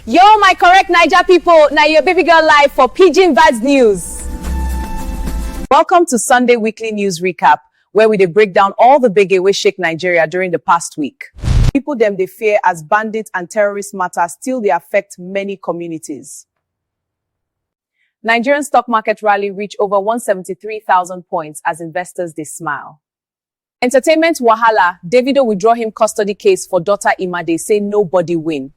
Yo, my correct Naija people, now your baby girl live for Pidgin Vibez News. Welcome to Sunday Weekly News Recap, where we dey break down all the big wey shake Nigeria during the past week. People them they fear as bandits and terrorist matters still they affect many communities. Nigerian stock market rally reached over 173,000 points as investors they smile. Entertainment Wahala, Davido withdraw him custody case for daughter Imade, say nobody win.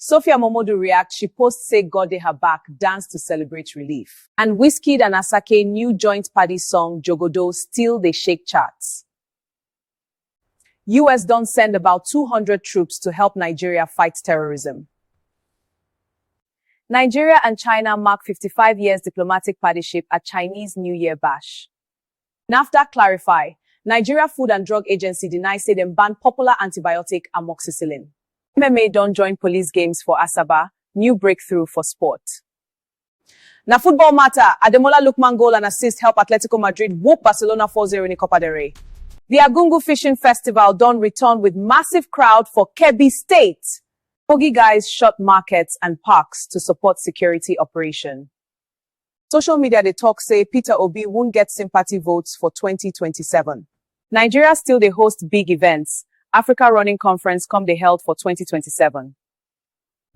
Sophia Momodu react, she posts say God dey her back, dance to celebrate relief. And Wizkid and Asake new joint party song Jogodo still they shake charts. US don't send about 200 troops to help Nigeria fight terrorism. Nigeria and China mark 55 years diplomatic partnership at Chinese New Year bash. NAFTA clarify, Nigeria Food and Drug Agency deny say them ban popular antibiotic amoxicillin. MMA don't join police games for Asaba, new breakthrough for sport. Na football matter, Ademola Lookman goal and assist help Atletico Madrid whoop Barcelona 4-0 in the Copa del Rey. The Agungu Fishing Festival don't return with massive crowd for Kebbi State. Bogie guys shut markets and parks to support security operation. Social media they talk say Peter Obi won't get sympathy votes for 2027. Nigeria still they host big events. Africa Running Conference come they held for 2027.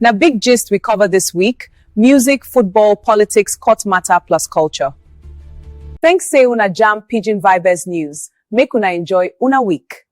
Now big gist we cover this week, music, football, politics, court matter plus culture. Thanks say una jam Pidgin Vibez News. Make una enjoy una week.